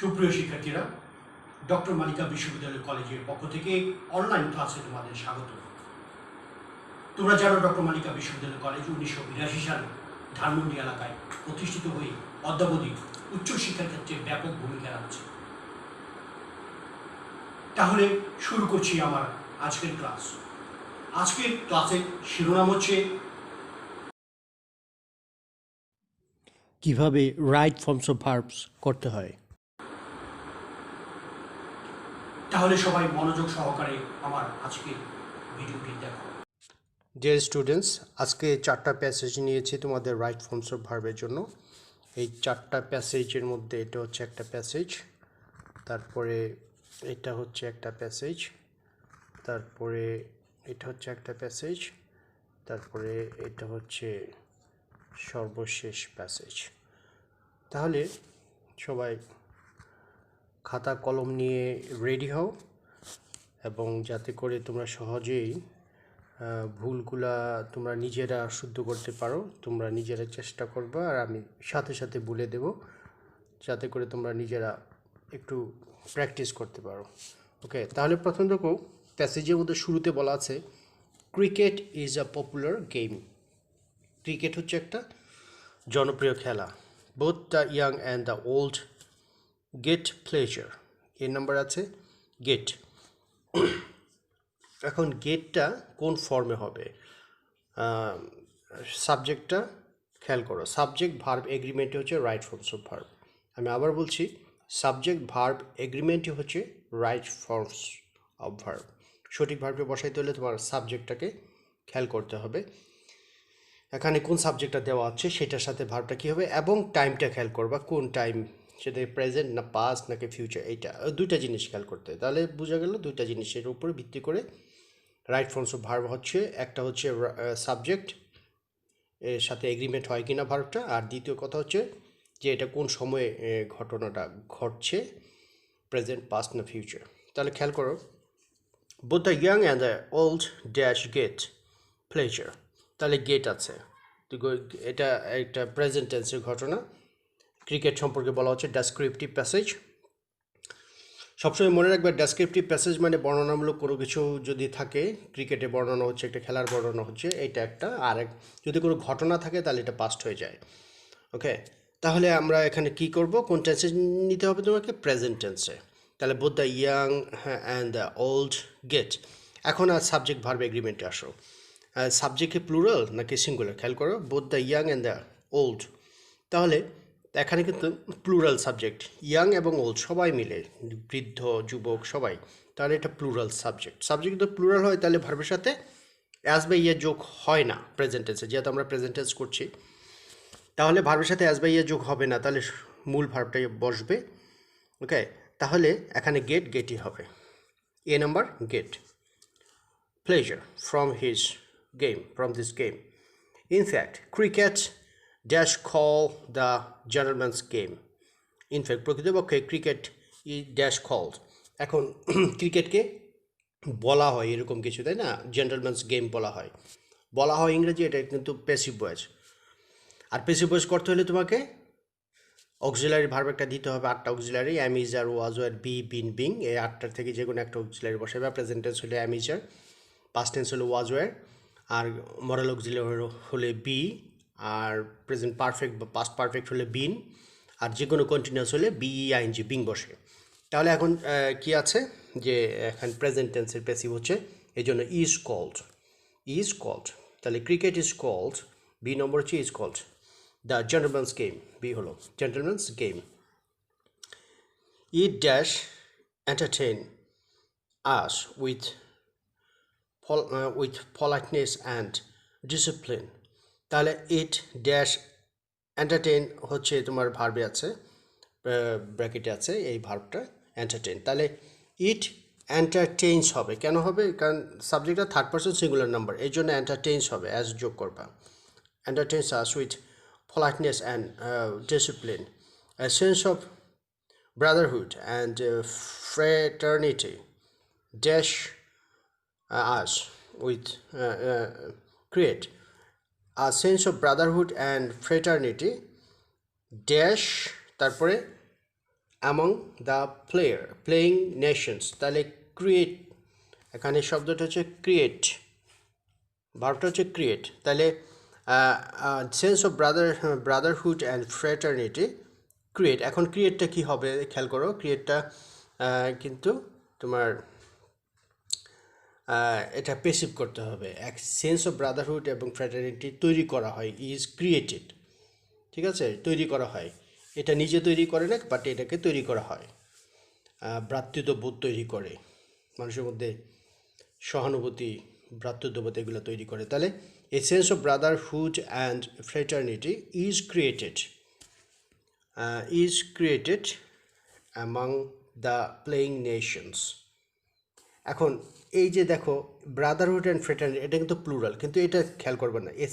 সুপ্রিয় শিক্ষার্থীরা, ডক্টর মালিকা বিশ্ববিদ্যালয় কলেজের পক্ষ থেকে অনলাইন ক্লাসে তোমাদের স্বাগত। তোমরা জানো ডক্টর মালিকা বিশ্ববিদ্যালয় কলেজ 1982 সালে ধানমন্ডি এলাকায় প্রতিষ্ঠিত হয়ে অদ্যাবধি উচ্চশিক্ষার ক্ষেত্রে ব্যাপক ভূমিকা রাখছে। তাহলে শুরু করছি আমার আজকের ক্লাস। আজকের ক্লাসের শিরোনাম হচ্ছে কিভাবে রাইট ফর্মস অফ ভার্বস করতে হয়। তাহলে সবাই মনোযোগ সহকারে আমার আজকের ভিডিওটি দেখো। ডিয়ার স্টুডেন্টস, আজকে 4টা প্যাসেজ নিয়েছি তোমাদের রাইট ফর্মস অফ ভার্বের জন্য। এই 4টা প্যাসেজের মধ্যে এটা হচ্ছে একটা প্যাসেজ, তারপরে এটা হচ্ছে একটা প্যাসেজ, তারপরে এটা হচ্ছে একটা প্যাসেজ, তারপরে এটা হচ্ছে সর্বশেষ প্যাসেজ। তাহলে সবাই খাতা কলম নিয়ে রেডি হও, এবং যাতে করে তোমরা সহজেই ভুলগুলা তোমরা নিজেরা শুদ্ধ করতে পারো, তোমরা নিজেরা চেষ্টা করবে, আর আমি সাথে সাথে বলে দেব যাতে করে তোমরা নিজেরা একটু প্র্যাকটিস করতে পারো। ওকে, তাহলে প্রথম দেখো, প্যাসেজের মধ্যে শুরুতে বলা আছে cricket is a popular game. Cricket হচ্ছে একটা জনপ্রিয় খেলা। Both the young and the old gate pleasure. এর নাম্বার আছে গেট। এখন গেটটা কোন ফর্মে হবে? সাবজেক্টটা খেয়াল করো, সাবজেক্ট ভার্ব এগ্রিমেন্টই হচ্ছে রাইট ফর্মস অফ ভার্ব। আমি আবার বলছি, সাবজেক্ট ভার্ব এগ্রিমেন্টই হচ্ছে রাইট ফর্মস অফ ভার্ব। সঠিক ভার্বকে বসাইতে হলে তোমার সাবজেক্টটাকে খেয়াল করতে হবে। এখানে কোন সাবজেক্টটা দেওয়া আছে সেটার সাথে ভার্বটা কী হবে, এবং টাইমটা খেয়াল করবা, কোন টাইম, সেটা প্রেজেন্ট না পাস্ট নাকি ফিউচার, এইটা দুইটা জিনিস খেয়াল করতে হয়। তাহলে বোঝা গেল দুইটা জিনিসের উপরে ভিত্তি করে রাইট ফর্মস অফ ভার্ব হচ্ছে, একটা হচ্ছে সাবজেক্ট এর সাথে এগ্রিমেন্ট হয় কিনা ভার্বটা, আর দ্বিতীয় কথা হচ্ছে যে এটা কোন সময়ে ঘটনাটা ঘটছে, প্রেজেন্ট পাস্ট না ফিউচার। তাহলে খেয়াল করো, both the young and the old dash gate pleasure. তাহলে গেট আছে, তো এটা একটা প্রেজেন্ট টেন্সের ঘটনা। ক্রিকেট সম্পর্কে বলা হচ্ছে ডেসক্রিপটিভ প্যাসেজ। সবসময় মনে রাখবে, ডেসক্রিপটিভ প্যাসেজ মানে বর্ণনামূলক কোনো কিছু যদি থাকে, ক্রিকেটে বর্ণনা হচ্ছে, একটা খেলার বর্ণনা হচ্ছে, এটা একটা। আর যদি কোনো ঘটনা থাকে তাহলে এটা পাস্ট হয়ে যায়। ওকে, তাহলে আমরা এখানে কি করব, কোন টেন্সে নিতে হবে তোমাকে? প্রেজেন্ট টেন্সে। তাহলে both the young and the old get. এখন আর সাবজেক্ট ভার্ব এগ্রিমেন্টে আসো। সাবজেক্টে প্লুরাল নাকি সিঙ্গুলার? খেয়াল করো, both the young and the old. তাহলে এখানে কিন্তু প্লুরাল সাবজেক্ট, ইয়াং এবং ওল্ড সবাই মিলে, বৃদ্ধ যুবক সবাই। তাহলে এটা প্লুরাল সাবজেক্ট। সাবজেক্ট যদি প্লুরাল হয় তাহলে ভার্বের সাথে অ্যাজ বা ইয়ে যোগ হয় না প্রেজেন্ট টেন্সে, যেহেতু আমরা প্রেজেন্ট টেন্স করছি। তাহলে ভার্বের সাথে অ্যাজ বা ইয়ে যোগ হবে না, তাহলে মূল ভার্বটাই বসবে। ওকে, তাহলে এখানে গেট গেটই হবে। A number get pleasure from his game, from this game. In fact, cricket dash call the gentleman's game. In fact, প্রকৃতপক্ষে ক্রিকেট ই ড্যাশ কল্ড। এখন ক্রিকেটকে বলা হয় এরকম কিছু, তাই না? জেন্টলম্যানস গেম বলা হয়, বলা হয় ইংরেজি, এটা কিন্তু প্যাসিভ ভয়েস। আর প্যাসিভ ভয়েস করতে হলে তোমাকে অক্সিলারি ভার্ব একটা দিতে হবে, 8টা auxiliary, am, is, are, was, were, be, been, being. এই 8টার থেকে যে কোনো একটা অক্সিলারি বসাবে। প্রেজেন্ট টেন্স হলে অ্যাম, ইজ, আর, পাস্ট টেন্স হলে ওয়াজ, ওয়ার, আর মরাল অক্সিলারি হলে বি, আর প্রেজেন্ট পারফেক্ট বা পাস্ট পারফেক্ট হলে বিন, আর যে কোনো কন্টিনিউয়াস হলে বিইআইএনজি, বিং বসে। তাহলে এখন কি আছে যে এখন প্রেজেন্ট টেন্সের প্যাসিভ হচ্ছে, এই জন্য ইজ কল্ড, ইজ কল্ড। তাহলে cricket is called, B number হচ্ছে is called the gentleman's game, B হলো gentleman's game. It dash entertain us with politeness and discipline. তাহলে ইট ড্যাশ এন্টারটেইন হচ্ছে তোমার ভার্বে আছে, ব্র্যাকেটে আছে এই ভার্বটা এন্টারটেইন। তাহলে ইট এন্টারটেইনস হবে, কেন হবে? কারণ সাবজেক্টটা থার্ড পারসন সিঙ্গুলার নাম্বার, এই জন্য এন্টারটেইনস হবে, অ্যাজ যোগ করবা। Entertains us with politeness and discipline, a sense of brotherhood and fraternity dash us with create a sense of brotherhood and fraternity dash তারপরে among the playing nations, তাহলে create, এখানে শব্দটা হচ্ছে ক্রিয়েট, ভার্বটা হচ্ছে ক্রিয়েট, তাহলে sense of Brotherhood and fraternity create. এখন ক্রিয়েটটা কি হবে খেয়াল করো, ক্রিয়েটটা কিন্তু তোমার এটা পেসিভ করতে হবে। এক সেন্স অফ ব্রাদারহুড এবং ফ্রেটার্নিটি তৈরি করা হয়, ইজ ক্রিয়েটেড, ঠিক আছে, তৈরি করা হয়। এটা নিজে তৈরি করে না, বাট এটাকে তৈরি করা হয়, ভ্রাতৃত্ববোধ তৈরি করে, মানুষের মধ্যে সহানুভূতি, ভ্রাতৃত্ববোধ এগুলো তৈরি করে। তাহলে a sense of Brotherhood and fraternity is created among the playing Nations. এখন এই যে দেখো ব্রাদারহুড অ্যান্ড ফ্রেটার্নিটি, এটা কিন্তু প্লুরাল, কিন্তু এটা খেয়াল করবে না, এই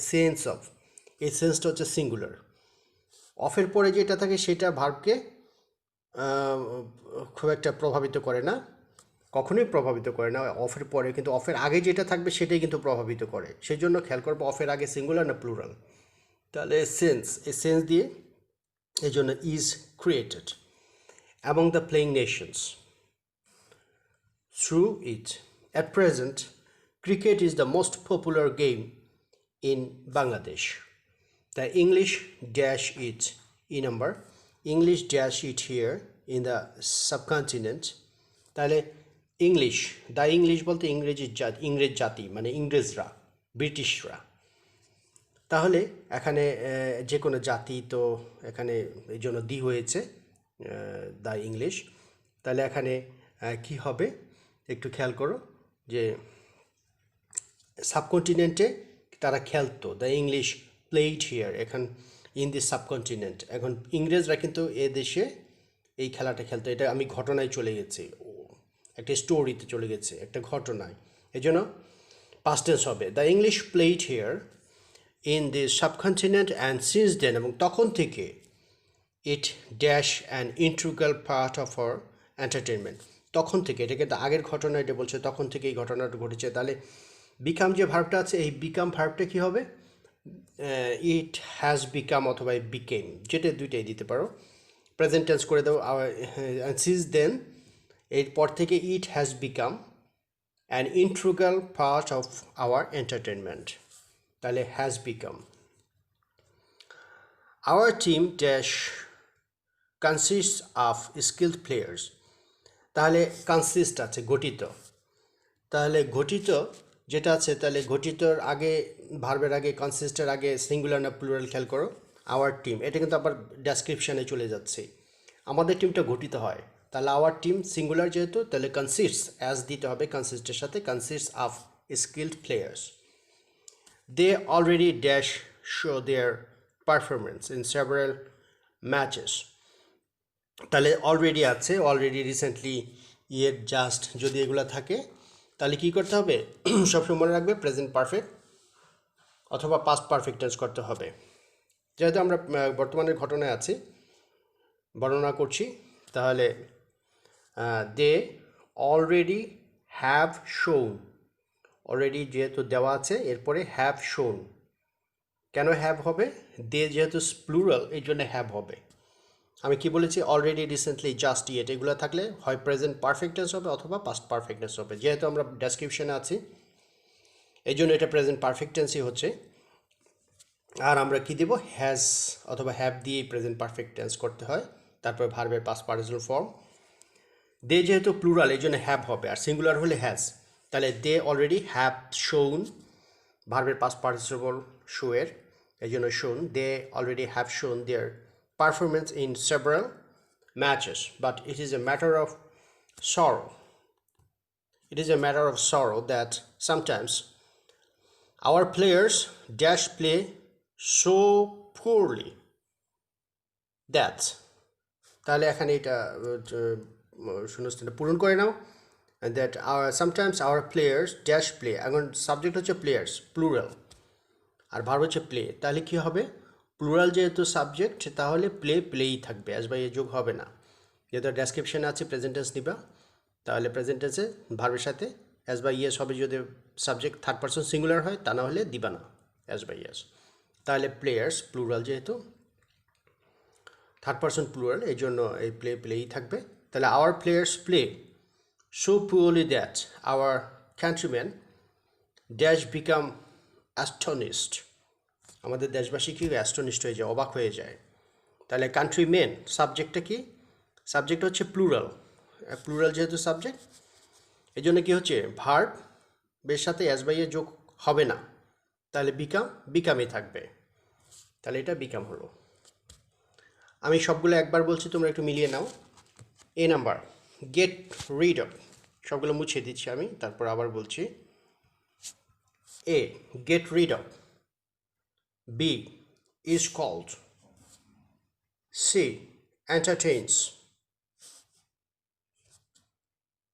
সেন্সটা হচ্ছে সিঙ্গুলার। অফের পরে যেটা থাকে সেটা ভার্বকে খুব একটা প্রভাবিত করে না, কখনোই প্রভাবিত করে না অফের পরে, কিন্তু অফের আগে যেটা থাকবে সেটাই কিন্তু প্রভাবিত করে। সেই জন্য খেয়াল করবো অফের আগে সিঙ্গুলার না প্লুরাল। তাহলে এই সেন্স দিয়ে এই জন্য is created among the playing Nations through it. At present, cricket is the most popular game in Bangladesh. The English dash it, E number, English dash it here in the subcontinent. তাহলে the English বলতে ইংরেজ জাতি, মানে ইংরেজরা, ব্রিটিশরা। তাহলে এখানে যে কোনো জাতি, তো এখানে এই জন্য দি হয়েছে দ্য ইংলিশ। তাহলে এখানে কি হবে একটু খেয়াল করো, যে সাবকন্টিনেন্টে তারা খেলতো, দ্য ইংলিশ প্লেইড হিয়ার, এখন ইন দি সাবকন্টিনেন্ট। এখন ইংরেজরা কিন্তু এ দেশে এই খেলাটা খেলতো। এটা আমি ঘটনায় চলে গেছি, একটা স্টোরিতে চলে গেছে, একটা ঘটনায়, এই জন্য পাস্ট টেন্স হবে। The English played here in the subcontinent and since then, এবং তখন থেকে it dash an integral part of our entertainment. তখন থেকে, এটাকে আগের ঘটনা, এটা বলছে তখন থেকে এই ঘটনাটা ঘটেছে। তাহলে বিকাম যে ভার্বটা আছে, এই বিকাম ভার্বটা কী হবে, ইট হ্যাজ বিকাম অথবা বিকেম, যেটা দুইটাই দিতে পারো। প্রেজেন্ট টেন্স করে দাও, সিন্স দেন, এরপর থেকে it has become an integral part of our entertainment. তাহলে has become. Our team dash consists of skilled players. তাহলে কনসিস্ট আছে, গঠিত। তাহলে গঠিত যেটা আছে, তাহলে গঠিতর আগে, ভার্বের আগে, কনসিস্টের আগে সিঙ্গুলার না প্লুরাল খেয়াল করো। আওয়ার টিম, এটা কিন্তু আবার ডেসক্রিপশানে চলে যাচ্ছে, আমাদের টিমটা গঠিত হয়। তাহলে আওয়ার টিম সিঙ্গুলার যেহেতু, তাহলে কনসিস্টস অ্যাজ দিতে হবে কনসিস্টের সাথে, consists of skilled players. They already dash show their performance in several matches. তাহলে অলরেডি আছে, অলরেডি, রিসেন্টলি, ইয়ের, জাস্ট, যদি এগুলো থাকে তাহলে কী করতে হবে, সবসময় মনে রাখবে প্রেজেন্ট পারফেক্ট অথবা পাস্ট পারফেক্ট টেন্স করতে হবে। যেহেতু আমরা বর্তমানের ঘটনায় আছি, বর্ণনা করছি, তাহলে they already have shown, already যেহেতু দেওয়া আছে, এরপরে হ্যাভ শোন। কেন হ্যাভ হবে, দে যেহেতু প্লুরাল এই জন্য হ্যাভ হবে। আমি কি বলেছি, অলরেডি, রিসেন্টলি, জাস্ট, ইয়েট, এগুলো থাকলে হয় প্রেজেন্ট পারফেক্ট টেন্স হবে অথবা পাস্ট পারফেক্ট টেন্স হবে। যেহেতু আমরা ডেসক্রিপশনে আছি এই জন্য এটা প্রেজেন্ট পারফেক্ট টেন্সই হচ্ছে। আর আমরা কি দেব, হ্যাজ অথবা হ্যাভ দিয়েই প্রেজেন্ট পারফেক্ট টেন্স করতে হয়। তারপর ভার্বের পাস্ট পার্টিসিপল ফর্ম। দে যেহেতু প্লুরাল এই জন্য হ্যাভ হবে, আর সিঙ্গুলার হলে হ্যাজ। তাহলে দে অলরেডি হ্যাভ শোন, ভার্বের পাস্ট পার্টিসিপল শো এর, এই জন্য শোন। দে অলরেডি হ্যাভ শোন দেয়ার performance in several matches, but it is a matter of sorrow. It is a matter of sorrow that sometimes our players dash play so poorly that, তাহলে এখানে এটা শূন্যস্থানটা পূরণ করে নাও, that sometimes our players dash play, এখন subject হচ্ছে players plural, আর verb হচ্ছে play. তাহলে কি হবে, প্লুরাল যেহেতু সাবজেক্ট, তাহলে প্লেই থাকবে, অ্যাজ বাই এ যোগ হবে না। যেহেতু ডেসক্রিপশানে আছে প্রেজেন্ট টেন্স নিবা, তাহলে প্রেজেন্ট টেন্সে ভার্বের সাথে অ্যাজ বাই ইয়েস হবে যদি সাবজেক্ট থার্ড পারসন সিঙ্গুলার হয়, তা না হলে দিবা না অ্যাজ বাই ইয়েস। তাহলে প্লেয়ার্স প্লুরাল যেহেতু থার্ড পারসন প্লুরাল, এই জন্য এই প্লেই থাকবে। তাহলে our players play so poorly that our countryman dash become astonished, আমাদের দেশবাসী কি অ্যাস্টনিস্ট হয়ে যায়, অবাক হয়ে যায়। তাহলে কান্ট্রি মেন, সাবজেক্টটা কি, সাবজেক্ট হচ্ছে প্লুরাল, প্লুরাল যেহেতু সাবজেক্ট এই জন্য কী হচ্ছে ভার্ব বের সাথে অ্যাজ বাই এ যোগ হবে না, তাহলে বিকামই থাকবে, তাহলে এটা বিকাম হলো। আমি সবগুলো একবার বলছি, তোমরা একটু মিলিয়ে নাও। A number get rid of, সবগুলো মুছে দিচ্ছি আমি, তারপর আবার বলছি। A get rid of, B is called, C entertains,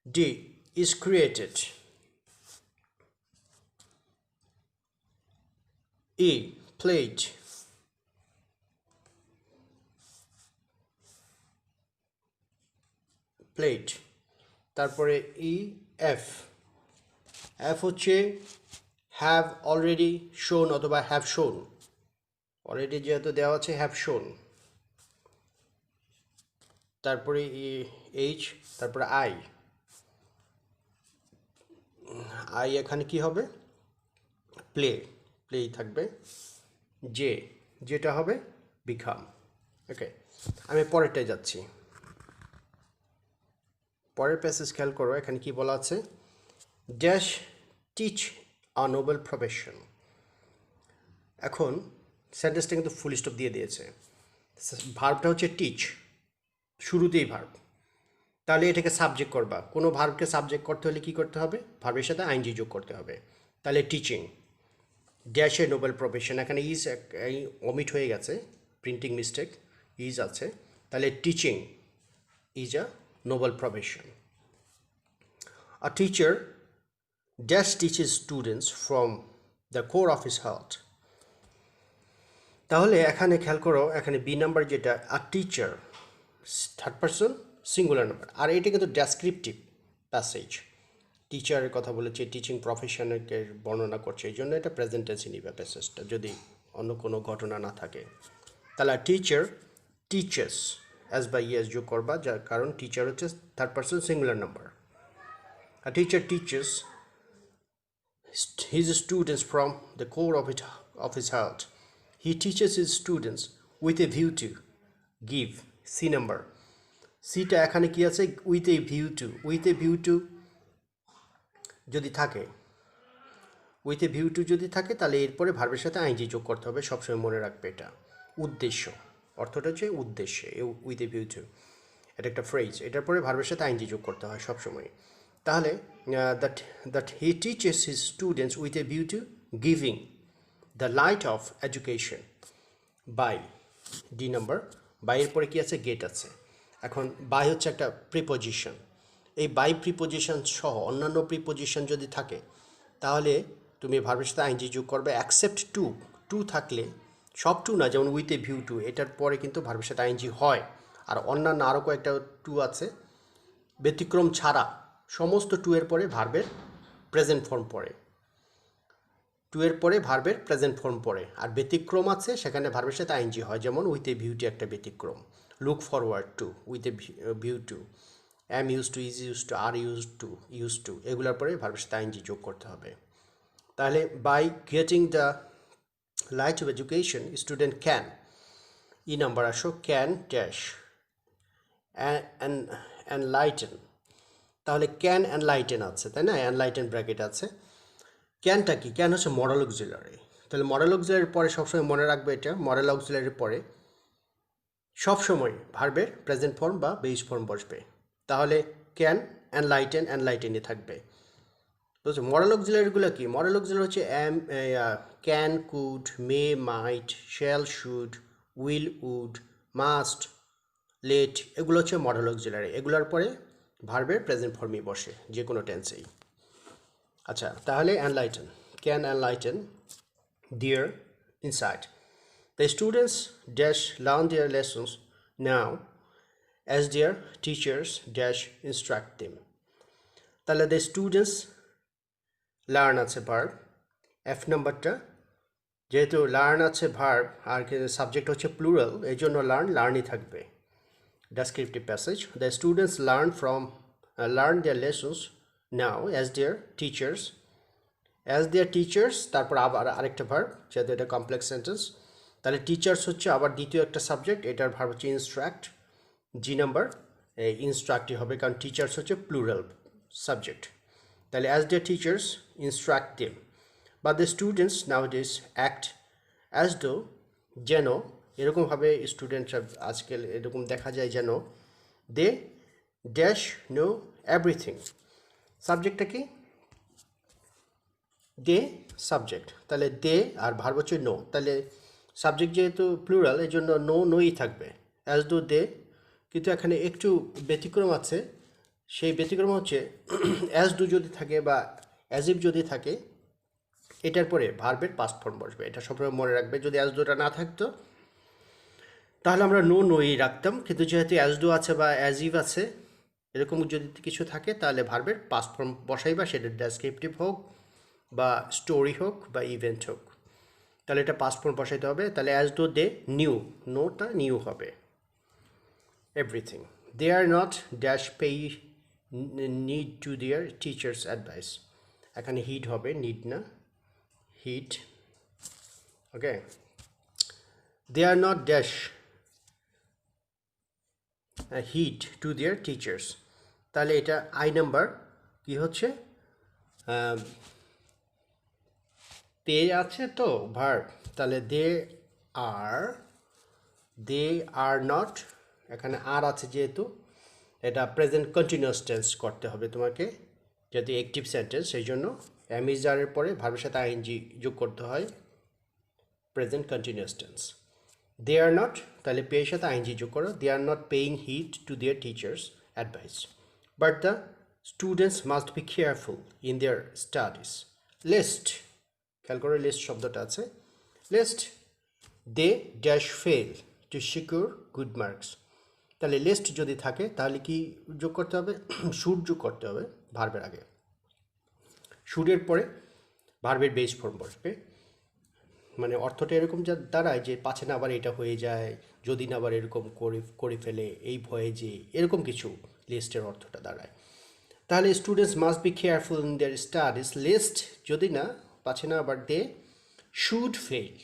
D is created, E played, তারপরে ই এফ, এফ হচ্ছে হ্যাভ অলরেডি শোন অথবা হ্যাভ শোন, অলরেডি যেহেতু দেওয়া আছে হ্যাভ শোন। তারপরে এইচ, তারপরে আই এখানে কি হবে প্লেই থাকবে। যেটা হবে বিকাম। ওকে, আমি পরেরটায় যাচ্ছি। পরের প্যাসেজ খেয়াল করো, এখানে কি বলা আছে, ড্যাশ টিচ আ নোবেল প্রফেশন। এখন সেন্টেন্সটা কিন্তু ফুল স্টপ দিয়ে দিয়েছে, ভার্বটা হচ্ছে টিচ, শুরুতেই ভার্ব, তাহলে এটাকে সাবজেক্ট করবা। কোনো ভার্বকে সাবজেক্ট করতে হলে কি করতে হবে, ভার্বের সাথে আইনজি যোগ করতে হবে। তাহলে টিচিং ড্যাশে নোবেল প্রফেশন, এখানে ইজ অমিট হয়ে গেছে, প্রিন্টিং মিস্টেক, ইজ আছে, তাহলে teaching is a noble profession. A teacher dash teaches students from the core of his heart. তাহলে এখানে খেয়াল করো, এখানে বি নাম্বার যেটা, a teacher third person singular number, আর এটা কিন্তু ডেসক্রিপটিভ প্যাসেজ, টিচারের কথা বলেছে, টিচিং প্রফেশনকে বর্ণনা করছে, এই জন্য এটা প্রেজেন্ট টেন্সে নিবে প্যাসেজটা, যদি অন্য কোনো ঘটনা না থাকে। তাহলে টিচার টিচার্স অ্যাজ বাই ইয়েস যোগ করবা, যার কারণ টিচার হচ্ছে থার্ড পারসন সিঙ্গুলার নাম্বার। আর teacher teachers his students from the core of his heart. He teaches his students with a view to give, C number. সিটা এখানে কি আছে, with a view two, with a view two যদি থাকে, with a view two যদি থাকে, তাহলে এরপরে ভার্বের সাথে আইনজি যোগ করতে হবে, সবসময় মনে রাখবে এটা। উদ্দেশ্য, অর্থটা হচ্ছে উদ্দেশ্যে, উইথ এ ভিউ টু, এটা একটা ফ্রেজ, এটার পরে ভার্বের সাথে আইনজি যোগ করতে হয় সবসময়। তাহলে that he teaches his students with a view to giving the light of education by, D number. বাইয়ের পরে কি আছে, গেট আছে। এখন বাই হচ্ছে একটা প্রিপোজিশন, এই বাই প্রিপোজিশন সহ অন্যান্য প্রিপোজিশন যদি থাকে, তাহলে তুমি ভার্বের সাথে আইনজি যোগ করবে, অ্যাকসেপ্ট টু থাকলে, সব টু না, যেমন উইথ এ ভিউ টু, এটার পরে কিন্তু ভার্বের সাথে আইনজি হয়। আর অন্যান্য আরও কয়েকটা টু আছে, ব্যতিক্রম ছাড়া সমস্ত টু এর পরে ভার্বের প্রেজেন্ট ফর্ম পড়ে, টু এর পরে ভার্বের প্রেজেন্ট ফর্ম পড়ে। আর ব্যতিক্রম আছে, সেখানে ভার্বের সাথে আইনজি হয়, যেমন উইথ এ ভিউটি একটা ব্যতিক্রম, look forward to, with a view to, am use to, is use to, are use to, এগুলোর পরে ভার্বের সাথে আইনজি যোগ করতে হবে। তাহলে by getting the light of education student can, ই নাম্বার আসো, ক্যান ড্যাশ এনলাইটেন, তাহলে ক্যান এনলাইটেন আছে, তাই না, এনলাইটেন ব্র্যাকেট আছে। ক্যানটা কি, ক্যান হচ্ছে মডেল অক্সিলারি, তাহলে মডেল অক্সিলারির পরে সবসময় মনে রাখবে, এটা মডেল অক্সিলারির পরে সবসময় ভার্বের প্রেজেন্ট ফর্ম বা বেস ফর্ম বসবে, তাহলে ক্যান এনলাইটেনে থাকবে। বুঝছো, মডেল অক্সিলারিগুলো কি, মডেল অক্সিলারি হচ্ছে can, could, may, might, shall, should, will, would, must, let, এগুলো হচ্ছে মডেল অক্সিলারি, এগুলোর পরে ভার্বের প্রেজেন্ট ফর্মই বসে যে কোনো টেন্সেই। আচ্ছা, তাহলে enlighten, can enlighten dear insight. The students dash learn their lessons now as their teachers dash instruct them. তাহলে the students learn আছে verb, F নাম্বারটা যেহেতু লার্ন আছে ভার্ব আর সাবজেক্ট হচ্ছে প্লুরাল, এই জন্য লার্নই থাকবে। Descriptive passage, the students learn their lessons now as their teachers, তারপর আবার আরেকটা ভার্ব, যেহেতু এটা কমপ্লেক্স সেন্টেন্স, তাহলে টিচার্স হচ্ছে আবার দ্বিতীয় একটা সাবজেক্ট, এটার ভার্ব হচ্ছে ইনস্ট্রাক্ট, জি নাম্বার, ইনস্ট্রাক্টই হবে কারণ টিচার্স হচ্ছে প্লুরাল সাবজেক্ট। তাহলে as their teachers instruct them, but the students নাউডেজ act as though, যেন, এরকমভাবে স্টুডেন্টরা আজকাল এরকম দেখা যায় যেন দে ড্যাশ নো এভরিথিং। সাবজেক্টটা কি? দে সাবজেক্ট, তাহলে দে আর ভার্ব হচ্ছে নো, তাহলে সাবজেক্ট যেহেতু প্লুরাল এই জন্য নোই থাকবে, অ্যাজ দো দে। কিন্তু এখানে একটু ব্যতিক্রম আছে, সেই ব্যতিক্রম হচ্ছে অ্যাজ ডু যদি থাকে বা অ্যাজ ইফ যদি থাকে, এটার পরে ভার্বের পাস্ট ফর্ম বসবে, এটা সবসময় মনে রাখবে। যদি অ্যাজ ডুটা না থাকতো তাহলে আমরা নোই রাখতাম, কিন্তু যেহেতু অ্যাজ ডু আছে বা অ্যাজ ইভ আছে, এরকম যদি কিছু থাকে তাহলে ভার্বের পাস্ট ফর্ম বসাইবা, সেটা ডেসক্রিপটিভ হোক বা স্টোরি হোক বা ইভেন্ট হোক, তাহলে এটা পাস্ট ফর্ম বসাইতে হবে। তাহলে অ্যাজ ডো দে নিউ, নোটা নিউ হবে। Everything, they are not dash pay need to their teachers advice, এখানে হিড হবে, নিড না, heed. Okay, they are not dash heed to their teachers, তাহলে এটা আই নাম্বার কি হচ্ছে, পে আছে তো ভার্ব, তাহলে দে আর নট, এখানে আর আছে যেহেতু এটা প্রেজেন্ট কন্টিনিউয়াস টেন্স করতে হবে তোমাকে, যেহেতু অ্যাক্টিভ সেন্টেন্স সেই জন্য অ্যামিজারের পরে ভার্বের সাথে আইএনজি যোগ করতে হয়, present continuous tense. They are not, তাহলে পে এর সাথে আইএনজি যোগ করো, they are not paying heed to their teachers advice, but the students must be careful in their studies. Least, খেয়াল করে লিস্ট শব্দটা আছে, least they dash fail to secure good marks, তাহলে লিস্ট যদি থাকে তাহলে কি যোগ করতে হবে, শুড যোগ করতে হবে ভার্বের আগে, শুডের পরে ভার্বের বেস ফর্ম বসবে। মানে অর্থটা এরকম যা দাঁড়ায় যে পাছে না আবার এটা হয়ে যায়, যদি না আবার এরকম করে ফেলে, এই ভয়ে যে, এরকম কিছু লিস্টের অর্থটা দাঁড়ায়। তাহলে students must be careful in their studies, list যদি না পাচ্ছে না আবার দে শুড ফেল,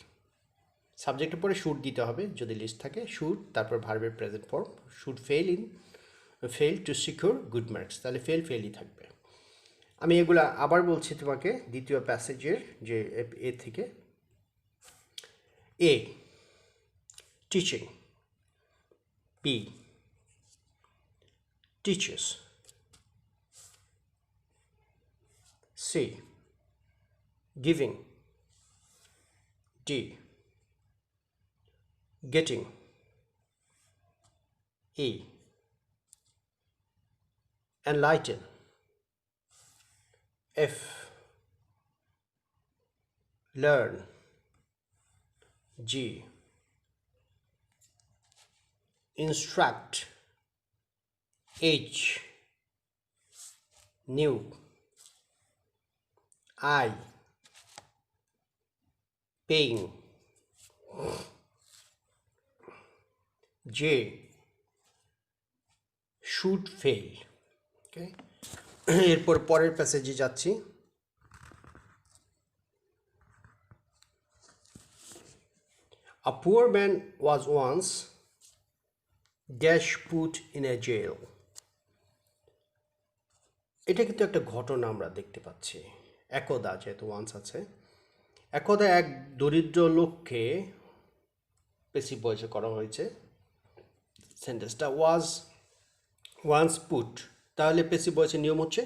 সাবজেক্টের পরে শুড দিতে হবে যদি লিস্ট থাকে, শুড তারপর ভার্বের present form, should fail to secure good marks, তাহলে ফেলই থাকবে। আমি এগুলা আবার বলছি তোমাকে দ্বিতীয় প্যাসেজের যে এ থেকে। A teaching, B teachers, C giving, D getting, E enlighten, F learn, G instruct, H new, I paying, J should fail। ওকে, এরপর পরের প্যাসেজে যাচ্ছি। A poor man was once dash put in a jail, এটা কিন্তু একটা ঘটনা আমরা দেখতে পাচ্ছি। একদা, যেহেতু ওয়ান্স আছে, একদা এক দরিদ্র লোককে পেসিভ ভয়েসে করা হয়েছে, সেন্টেন্সটা ওয়াজ ওয়ান্স পুট, তাহলে পেসিভ ভয়েসের নিয়ম হচ্ছে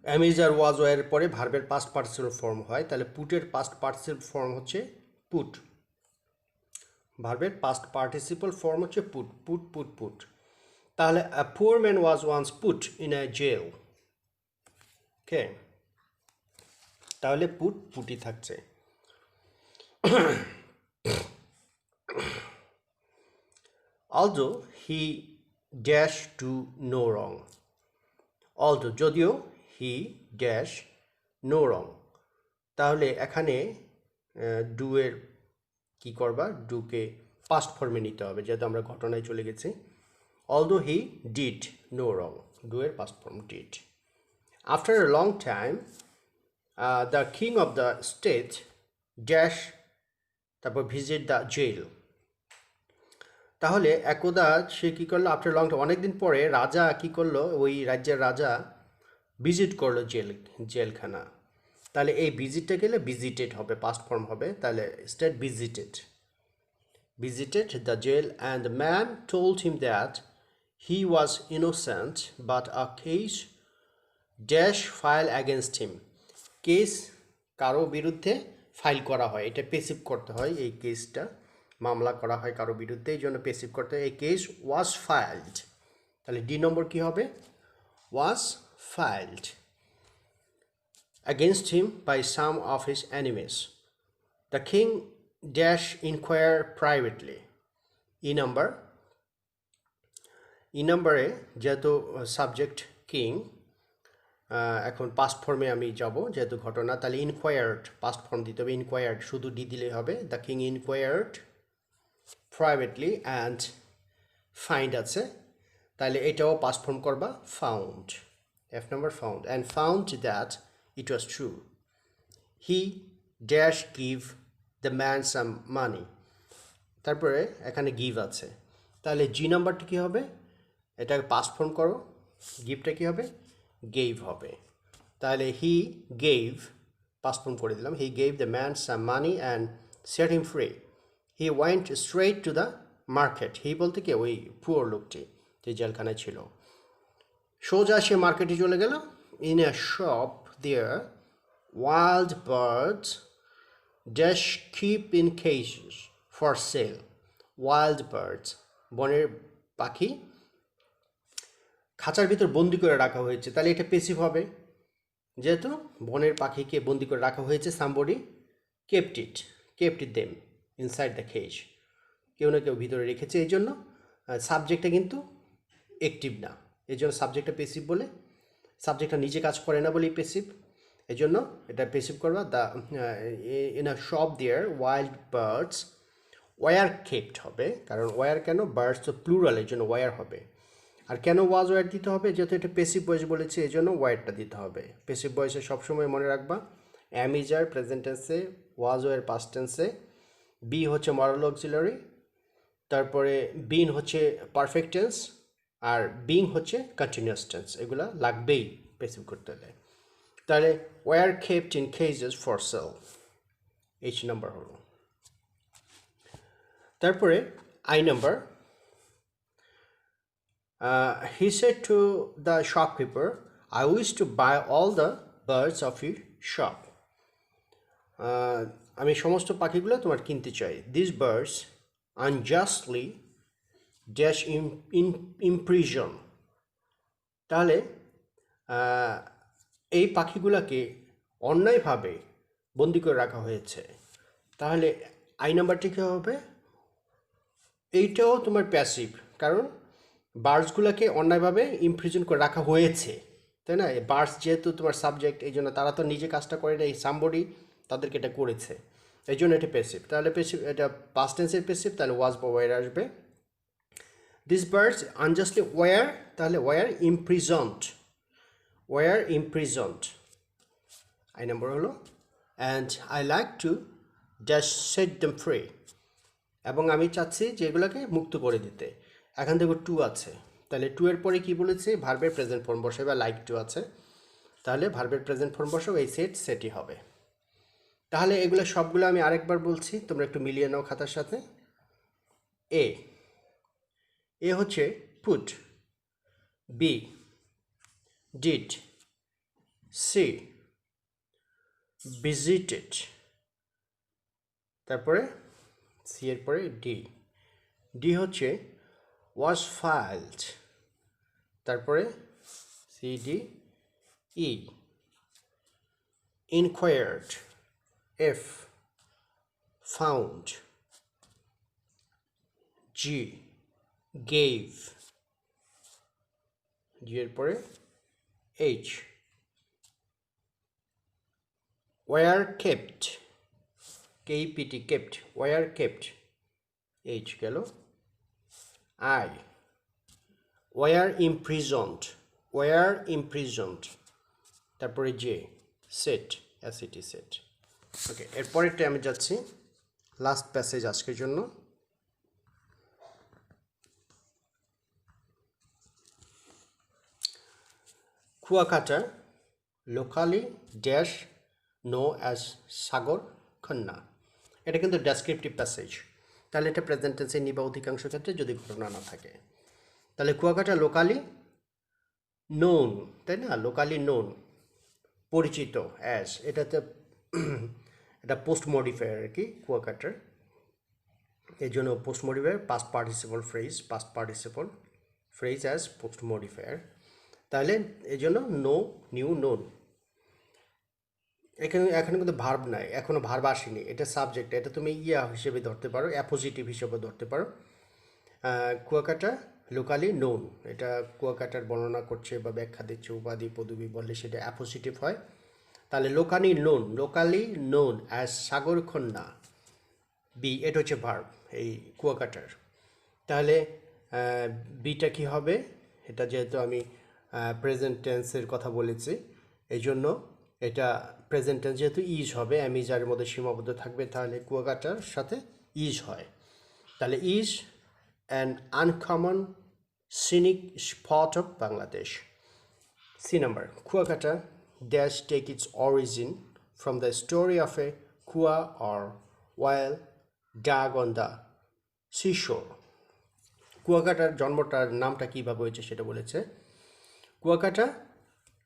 অ্যামিজার ওয়াজ ওয়ার পরে ভার্বের পাস্ট পার্টিসিপল ফর্ম হয়, তাহলে পুটের পাস্ট পার্টিসিপল ফর্ম হচ্ছে পুট, ভার্বের পাস্ট পার্টিসিপল ফর্ম হচ্ছে পুট। তাহলে a poor man was once put in a jail, ওকে, তাহলে পুটি থাকছে। although he dash to no wrong, although যদিও he dash no wrong, তাহলে এখানে ডু এর কী করবা, ডুকে পাস্ট ফর্মে নিতে হবে, যেহেতু আমরা ঘটনায় চলে গেছি। Although he did no wrong, do এর past form did. After a long time the king of the state dash, তারপর ভিজিট দ্য জেল। তাহলে একদা সে কী করলো, আফটার লং টাইম, অনেকদিন পরে রাজা কী করলো, ওই রাজ্যের রাজা ভিজিট করলো জেলখানা। তাহলে এই ভিজিটটা গেলে ভিজিটেড হবে, পাস্ট ফর্ম হবে, তাহলে state visited the jail and the man told him that he was innocent but a case dash file against him. Case কারো বিরুদ্ধে ফাইল করা হয়, এটা পেসিভ করতে হয়, এই কেসটা মামলা করা হয় কারো বিরুদ্ধে, এই জন্য পেসিভ করতে হয়। এই কেস ওয়াজ ফাইলড, তাহলে ডি নম্বর কি হবে, ওয়াজ ফাইলড against him by some of his enemies. The king dash inquire privately. ই নম্বরে যেহেতু সাবজেক্ট কিং, এখন পাস্ট ফর্মে আমি যাব যেহেতু ঘটনা, তাহলে ইনকোয়ার্ড পাস্ট ফর্ম দিতে হবে, ইনকোয়ার্ড শুধু ডি দিলেই হবে। The king inquired privately and find আছে, তাহলে এটাও পাস্ট ফর্ম করবা, found, F number found, and found that it was true. He dash give the man some money, তারপরে এখানে গিভ আছে, তাহলে জি নাম্বারটা কী হবে, এটাকে পাস্ট ফর্ম করো, গিভটা কী হবে, গেভ হবে। তাহলে হি গেভ পাস্ট ফর্ম করে দিলাম, he gave the man some money and set him free. He went straight to the market, he বলতে কি ওই পুয়ার লোকটি যে জেলখানায় ছিল, সোজা সে মার্কেটে চলে গেল। In a shop there wild birds dash keep in cages for sale. Wild birds, বনের পাখি খাঁচার ভিতর বন্দি করে রাখা হয়েছে, তাহলে এটা পেসিভ হবে, যেহেতু বনের পাখিকে বন্দি করে রাখা হয়েছে, somebody kept it them inside the cage, কেউ না কেউ ভিতরে রেখেছে, এই জন্য সাবজেক্টটা কিন্তু অ্যাক্টিভ না, এই জন্য সাবজেক্টটা পেসিভ বলে, সাবজেক্টটা নিজে কাজ করে না বলেই পেসিভ, এই জন্য এটা পেসিভ করবা। The in a shop there wild birds, were kept হবে, কারণ ওয়ার কেন, বার্ডস তো প্লুরাল, এই জন্য ওয়ার হবে। আর কেন ওয়াজ ওয়ার দিতে হবে, যেহেতু এটা পেসিভ ভয়েস বলেছে এই জন্য ওয়ারটা দিতে হবে। পেসিভ ভয়েসে সবসময় মনে রাখবা অ্যাম ইজ আর প্রেজেন্ট টেন্সে, ওয়াজ ওয়ার পাস্ট টেন্সে, বি হচ্ছে মরাল অক্সিলারি, তারপরে বিন হচ্ছে পারফেক্ট টেন্স, আর বিং হচ্ছে কন্টিনিউয়াস টেন্স, এগুলো লাগবেই পেসিভ করতে হলে। তাহলে were kept in cages for sale, H number হলো। তারপরে I number, he said to the shopkeeper, I wish to buy all the birds of your shop. আমি সমস্ত পাখিগুলো তোমার কিনতে চাই। These birds unjustly dash in prison. তাহলে এই পাখিগুলোকে অন্যায়ভাবে বন্দি করে রাখা হয়েছে, তাহলে আই নাম্বারটি কী হবে, এইটাও তোমার প্যাসিভ, কারণ বার্ডসগুলোকে অন্যায়ভাবে ইমপ্রিজন করে রাখা হয়েছে, তাই না? এই বার্ডস যেহেতু তোমার সাবজেক্ট, এই জন্য তারা তো নিজে কাজটা করে না, এই সামবডি তাদেরকে এটা করেছে, এই জন্য এটা পেসিভ। তাহলে পেসিভ, এটা পাস্ট টেন্সের পেসিভ, তাহলে ওয়াজ বা ওয়ার আসবে। দিস বার্ডস আনজাস্টলি ওয়ার, তাহলে ওয়ার ইমপ্রিজন্ড, আই নাম্বার হলো। And I like to just set them free, এবং আমি চাচ্ছি যে এগুলোকে মুক্ত করে দিতে। এখান থেকে টু আছে, তাহলে টু এর পরে কি বলেছে, ভার্বের প্রেজেন্ট ফর্ম বসে, বা লাইক টু আছে, তাহলে ভার্বের প্রেজেন্ট ফর্ম বসাও, এই সেটই হবে। তাহলে এগুলো সবগুলো আমি আরেকবার বলছি, তোমরা একটু মিলিয়ে নাও খাতার সাথে। এ হচ্ছে put, B did, C visited, তারপরে সি এর পরে ডি হচ্ছে was filed, তারপরে সিডি E, inquired, F found, G gave, G এর পরে H were kept, KPT kept, were kept, H গেল, I were imprisoned, were imprisoned, তারপরে J set, SET set. Okay, এরপরেরটা আমি যাচ্ছি লাস্ট প্যাসেজ আজকের জন্য। Kuakata locally dash known as Sagar Kanya, এটা কিন্তু ডেসক্রিপটিভ প্যাসেজ, তাহলে এটা প্রেজেন্ট টেন্সে নিবা অধিকাংশ ক্ষেত্রে যদি ঘটনা না থাকে। তাহলে কুয়াকাটা লোকালি নোন, তাই না, লোকালি নোন, পরিচিত অ্যাজ, এটাতে এটা পোস্ট মডিফায়ার আর কি কুয়াকাটার, এই জন্য post modifier past participle phrase as post modifier. তাহলে এই জন্য নো নিউ নোন, এখানে কিন্তু ভার্ব নাই, এখনও ভার্ব আসেনি, এটা সাবজেক্ট, এটা তুমি ইয়া হিসেবে ধরতে পারো, অ্যাপোজিটিভ হিসেবে ধরতে পারো। কুয়াকাটা লোকালি নোন, এটা কুয়াকাটার বর্ণনা করছে বা ব্যাখ্যা দিচ্ছে, উপাধি পদবি বললে সেটা অ্যাপোজিটিভ হয়। তাহলে লোকালি নোন অ্যাজ সাগরকন্যা, বি, এটা হচ্ছে ভার্ব এই কুয়াকাটার। তাহলে বিটা কি হবে, এটা যেহেতু আমি প্রেজেন্ট টেন্সের কথা বলেছি এই জন্য এটা প্রেজেন্ট টেন্স যেহেতু ইজ হবে, অ্যামিজারের মধ্যে সীমাবদ্ধ থাকবে, তাহলে কুয়াকাটার সাথে ইজ হয়। তাহলে is an uncommon scenic spot of Bangladesh. C number, Kuakata dash take its origin from the story of a kua or well dug on the seashore. কুয়াকাটার জন্মটার নামটা কীভাবে হয়েছে সেটা বলেছে। কুয়াকাটা,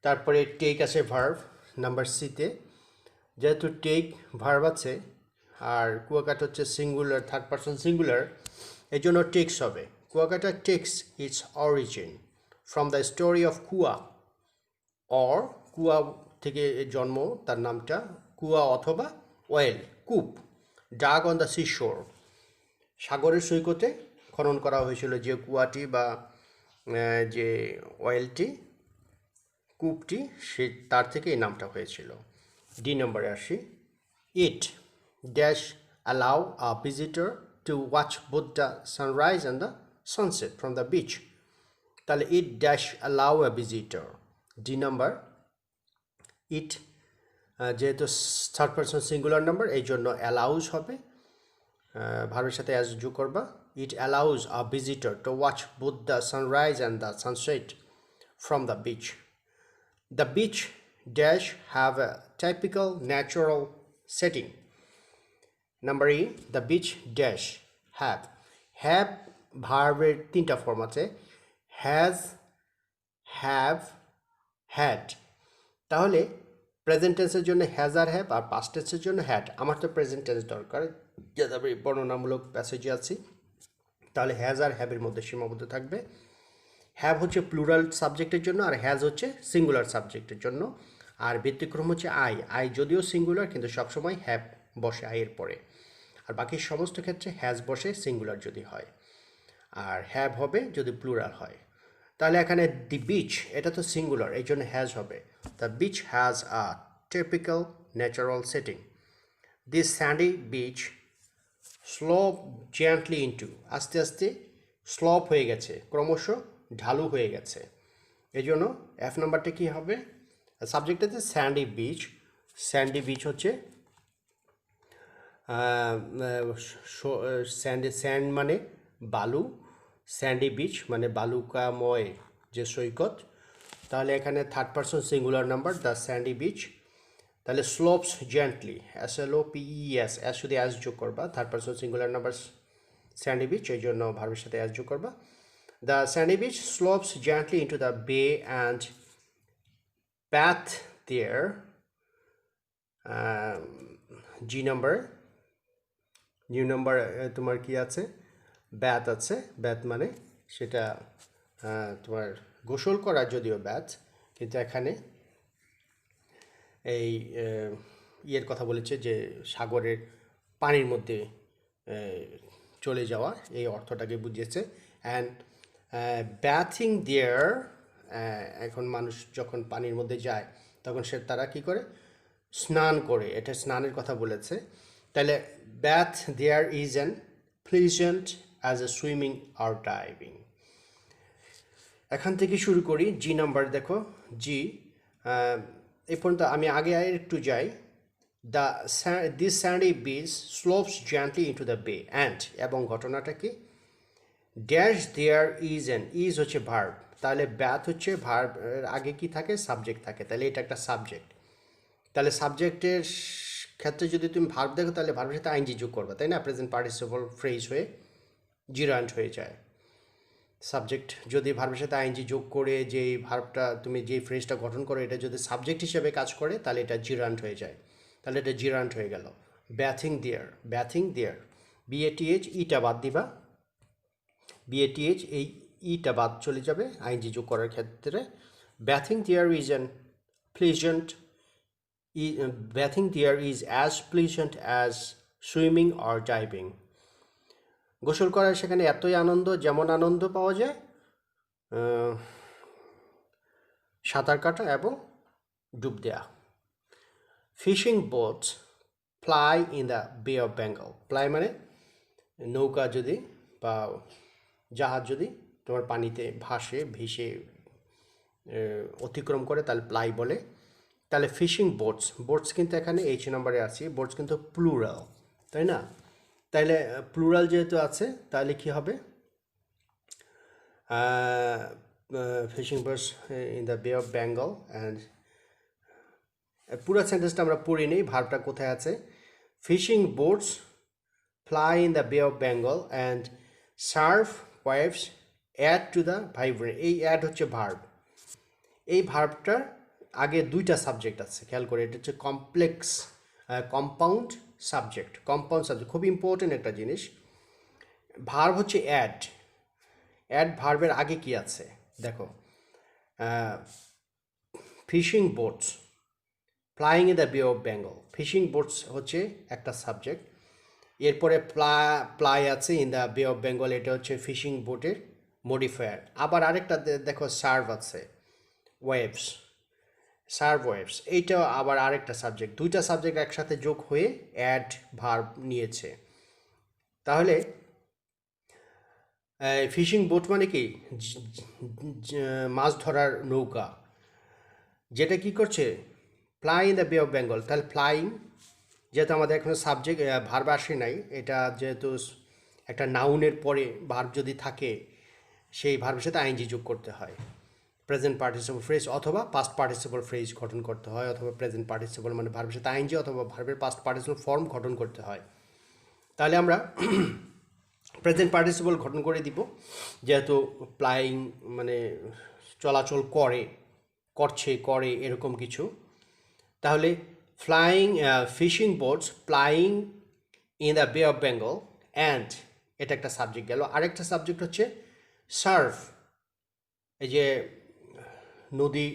তারপরে টেক আছে ভার্ভ নাম্বার সিতে, যেহেতু টেক ভার্ভ আছে আর কুয়াকাটা হচ্ছে সিঙ্গুলার, থার্ড পারসন সিঙ্গুলার, এই জন্য টেক্স হবে। Kuakata text it's origin from the story of কুয়া, অর কুয়া থেকে জন্ম তার নামটা, কুয়া অথবা ওয়েল কূপ, ডাগ অন দ্য সিশোর, সাগরের সৈকতে খনন করা হয়েছিল যে কুয়াটি বা যে ওয়েলটি, কূপটি, সে তার থেকে এই নামটা হয়েছিল। ডি নম্বরে আসি, it dash allow a visitor to watch both the sunrise and the sunset from the beach. তাহলে it dash allow a visitor, D number. It যেহেতু থার্ড পারসন সিঙ্গুলার নাম্বার এই জন্য অ্যালাউজ হবে, ভার্বের সাথে অ্যাজ যোগ করবা। ইট allows a visitor to watch both the sunrise and the sunset from the beach. The beach dash have a typical natural setting. Number E, the beach dash have ভার্বের তিনটা form আছে, has, have, had। তাহলে present টেন্সের জন্য has আর have, আর past টেন্সের জন্য হ্যাড। আমার তো প্রেজেন্ট টেন্স দরকার, যাতে আমি বর্ণনামূলক প্যাসেজে আছি, তাহলে হ্যাজ আর হ্যাভের মধ্যে সীমাবদ্ধ থাকবে। হ্যাভ হচ্ছে প্লুরাল সাবজেক্টের জন্য, আর হ্যাজ হচ্ছে সিঙ্গুলার সাবজেক্টের জন্য, আর ব্যতিক্রম হচ্ছে আই যদিও সিঙ্গুলার কিন্তু সবসময় হ্যাভ বসে আইয়ের পরে, আর বাকি সমস্ত ক্ষেত্রে হ্যাজ বসে সিঙ্গুলার যদি হয়, আর হ্যাভ হবে যদি প্লুরাল হয়। তাহলে এখানে দি বিচ, এটা তো সিঙ্গুলার এই জন্য হ্যাজ হবে। The beach has a typical natural setting. This sandy beach slope gently into, আস্তে আস্তে স্লোপ হয়ে গেছে, ক্রমশ ঢালু হয়ে গেছে, এই জন্য এফ নাম্বারটা কী হবে, সাবজেক্ট আছে স্যান্ডি বিচ। স্যান্ডি বিচ হচ্ছে স্যান্ড মানে বালু, স্যান্ডি বিচ মানে বালুকাময় যে সৈকত। তাহলে এখানে third person singular number the Sandy beach. তাহলে স্লোপস জেন্টলি, SLOPES, এস শুধু অ্যাজ যোগ করবা, third person singular number Sandy beach এই জন্য ভার্বের সাথে অ্যাজ যোগ করবা। The sandy beach slopes gently into the bay and bath there. G number, new number তোমার কি আছে, ব্যাথ আছে, ব্যাথ মানে সেটা তোমার গোসল করা, যদিও ব্যাথ, কিন্তু এখানে এই ইয়ের কথা বলেছে যে সাগরের পানির মধ্যে চলে যাওয়া, এই অর্থটাকে বুঝিয়েছে। অ্যান্ড ব্যাথিং দেয়ার, এখন মানুষ যখন পানির মধ্যে যায় তখন তারা কী করে, স্নান করে, এটা স্নানের কথা বলেছে। তাহলে bath there is an pleasant as a swimming or diving. এখান থেকে শুরু করি, জি নাম্বার দেখো, জি এই পর্যন্ত আমি আগে আর একটু যাই। This sandy beach slopes gently into the bay and, এবং ঘটনাটা কি, dash there is an, is হচ্ছে ভার্ব, তাহলে ব্যাথ হচ্ছে ভার্ব, আগে কি থাকে, সাবজেক্ট থাকে, তাহলে এটা একটা সাবজেক্ট। তাহলে সাবজেক্টের ক্ষেত্রে যদি তুমি ভার্ব দেখো তাহলে ভার্বের সাথে আইনজি যোগ করবে, তাই না, প্রেজেন্ট পার্টিসিপল ফ্রেজ হয়ে জিরান্ট হয়ে যায়। সাবজেক্ট যদি ভার্বের সাথে আইনজি যোগ করে যে ভার্বটা তুমি যে ফ্রেজটা গঠন করো এটা যদি সাবজেক্ট হিসেবে কাজ করে তাহলে এটা জিরান্ট হয়ে যায়, তাহলে এটা জিরান্ট হয়ে গেল। ব্যাথিং দেয়ার, ব্যাথিং দেয়ার, বিএটিএইচ ইটা বাদ দিবা, বিএটিএইচ এই ইটা বাদ চলে যাবে আইনজি যোগ করার ক্ষেত্রে। Bathing there is an pleasant, bathing there is as pleasant as swimming or diving. গোসল করার সেখানে এতই আনন্দ যেমন আনন্দ পাওয়া যায় সাঁতার কাটা এবং ডুব দেয়া। Fishing boats ply in the বে অফ বেঙ্গল, প্লাই মানে নৌকা যদি বা জাহাজ যদি তোমার পানিতে ভেসে অতিক্রম করে তাহলে প্লাই বলে। তাহলে ফিশিং বোটস, বোটস কিন্তু এখানে এইচ নম্বরে আছে, বোটস কিন্তু প্লুরাল, তাই না, তাইলে প্লুরাল যেহেতু আছে তাহলে কি হবে, ফিশিং বোটস ইন দ্য বে অফ বেঙ্গল অ্যান্ড, পুরো সেন্টেন্সটা আমরা পড়ি নিই, ভার্বটা কোথায় আছে, fishing boats fly in the বে of Bengal and surf waves add to the vibrant, এই অ্যাড হচ্ছে ভার্ব। এই ভার্বটার আগে দুইটা সাবজেক্ট আছে, খেয়াল করে, এটা হচ্ছে complex compound subject, compound subject খুব ইম্পর্টেন্ট একটা জিনিস। ভার্ব হচ্ছে অ্যাড, অ্যাড ভার্বের আগে কি আছে দেখো, fishing boats flying in the বে অফ বেঙ্গল, ফিশিং বোটস হচ্ছে একটা সাবজেক্ট, এরপরে প্লাই আছে ইন দ্য বে অফ বেঙ্গল, এটা হচ্ছে ফিশিং বোটের মডিফায়ার। আবার আরেকটা দেখো সার্ভ আছে, ওয়েভস, সার্ভ ওয়েভস, এইটা আবার আরেকটা সাবজেক্ট, দুইটা সাবজেক্ট একসাথে যোগ হয়ে অ্যাড ভার্ব নিয়েছে। তাহলে ফিশিং বোট মানে কি, মাছ ধরার নৌকা, যেটা কি করছে, ফ্লাই ইন দ্য বে অফ বেঙ্গল, তাহলে ফ্লাইং যেহেতু আমাদের এখনো সাবজেক্ট ভার্ব আসে নাই, এটা যেহেতু একটা নাউনের পরে ভার্ব যদি থাকে সেই ভার্বের সাথে আইনজি যোগ করতে হয়, প্রেজেন্ট পার্টিসিপল ফ্রেজ অথবা পাস্ট পার্টিসিপল ফ্রেজ গঠন করতে হয়, অথবা প্রেজেন্ট পার্টিসিপল মানে ভার্বের সাথে আইনজি অথবা ভার্বের পাস্ট পার্টিসিপল ফর্ম গঠন করতে হয়। তাহলে আমরা প্রেজেন্ট পার্টিসিপল গঠন করে দিব, যেহেতু প্লাইং মানে চলাচল করে এরকম কিছু। তাহলে flying fishing boats plying in the বে অফ বেঙ্গল অ্যান্ড, এটা একটা সাবজেক্ট গেল। আরেকটা সাবজেক্ট হচ্ছে সার্ফ, এই যে নদী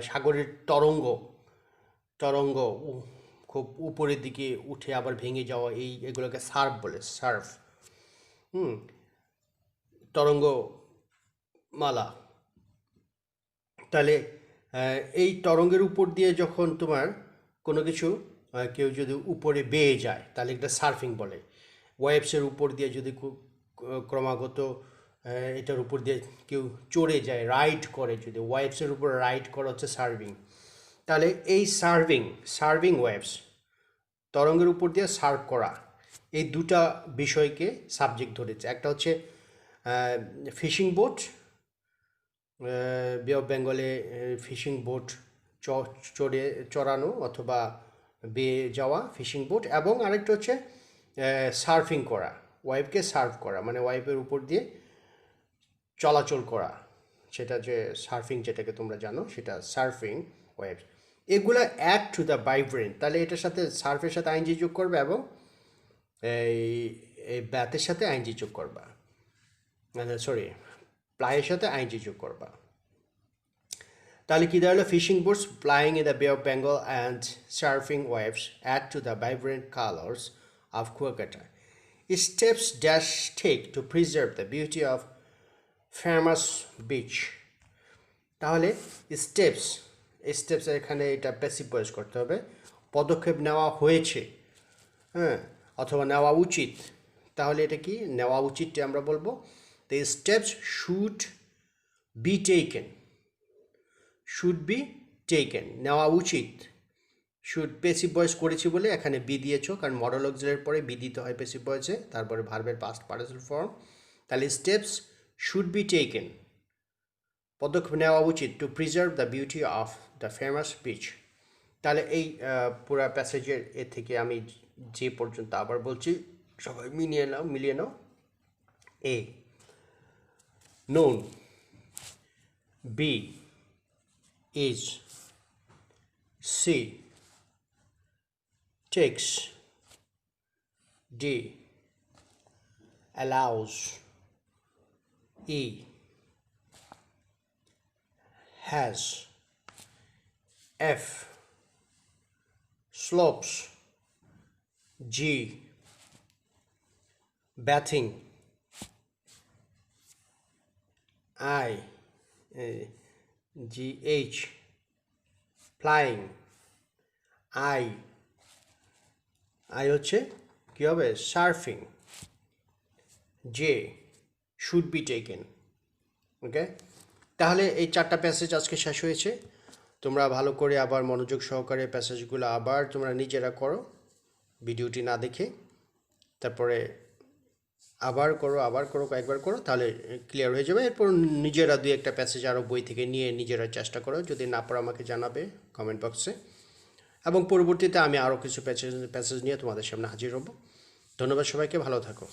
সাগরের তরঙ্গ খুব উপরের দিকে উঠে আবার ভেঙে যাওয়া, এগুলোকে সার্ফ বলে, সার্ফ, তরঙ্গ মালা। তাহলে এই তরঙ্গের উপর দিয়ে যখন তোমার কোনো কিছু কেউ যদি উপরে বেয়ে যায় তাহলে এটা সার্ফিং বলে। ওয়েভসের উপর দিয়ে যদি ক্রমাগত এটার উপর দিয়ে কেউ চড়ে যায়, রাইড করে, যদি ওয়েভসের উপর রাইড করা হচ্ছে সার্ভিং। তাহলে এই সার্ভিং ওয়েভস, তরঙ্গের উপর দিয়ে সার্ভ করা, এই দুটা বিষয়কে সাবজেক্ট ধরেছে। একটা হচ্ছে ফিশিং বোট, বে অফ বেঙ্গলে ফিশিং বোট চড়ানো অথবা বেয়ে যাওয়া ফিশিং বোট, এবং আরেকটা হচ্ছে সার্ফিং করা, ওয়েভকে সার্ভ করা মানে ওয়েভের উপর দিয়ে চলাচল করা, সেটা যে সার্ফিং যেটাকে তোমরা জানো সেটা সার্ফিং ওয়েভ। এগুলো অ্যাড টু দ্য ভাইব্রেন্ট, তাহলে এটার সাথে সার্ফের সাথে আইনজি যোগ করবে এবং এই ব্যাথের সাথে আইনজি যোগ করবা, সরি প্লাইয়ের সাথে আইনজি যোগ করবা। তাহলে কি দাঁড়ালো, fishing boats plying in the বে of Bengal and surfing waves add to the vibrant colours of Kuakata. Steps dash take to preserve the beauty of famous beach. তাহলে স্টেপস এখানে এটা প্যাসিভ ভয়েস করতে হবে, পদক্ষেপ নেওয়া হয়েছে, হ্যাঁ, অথবা নেওয়া উচিত, তাহলে এটা কি নেওয়া উচিতটা আমরা বলবো the steps should be taken, should be taken, নেওয়া উচিত। শুড পেসিভ ভয়েস করেছি বলে এখানে বি দিয়েছো, কারণ মডেল অক্সিলারির পরে বি দিতে হয় পেসিভ ভয়েসে, তারপরে ভার্বের পাস্ট পার্টিসিপল ফর্ম। তাহলে স্টেপস শুড বি টেকেন, পদক্ষেপ নেওয়া উচিত two preserve the beauty of the famous beach. তাহলে এই পুরা প্যাসেজের এ থেকে আমি যে পর্যন্ত আবার বলছি, সবাই মিলিয়ে নাও। এ, known, B, is, C, takes, D, allows, E, has, F, slopes, G, bathing, I, GH, flying, I হচ্ছে কী হবে surfing, J should be taken. Okay, তাহলে এই 4টা প্যাসেজ আজকে শেষ হয়েছে। তোমরা ভালো করে আবার মনোযোগ সহকারে প্যাসেজগুলো আবার তোমরা নিজেরা করো ভিডিওটি না দেখে, তারপরে আবার করো কয়েকবার করো, তাহলে ক্লিয়ার হয়ে যাবে। এরপর নিজেরা 2-1টা প্যাসেজ আরও বই থেকে নিয়ে নিজেরা চেষ্টা করো, যদি না পারো আমাকে জানাবে কমেন্ট বক্সে, এবং পরবর্তীতে আমি আরও কিছু প্যাসেজ নিয়ে তোমাদের সামনে হাজির হব। ধন্যবাদ সবাইকে, ভালো থাকো।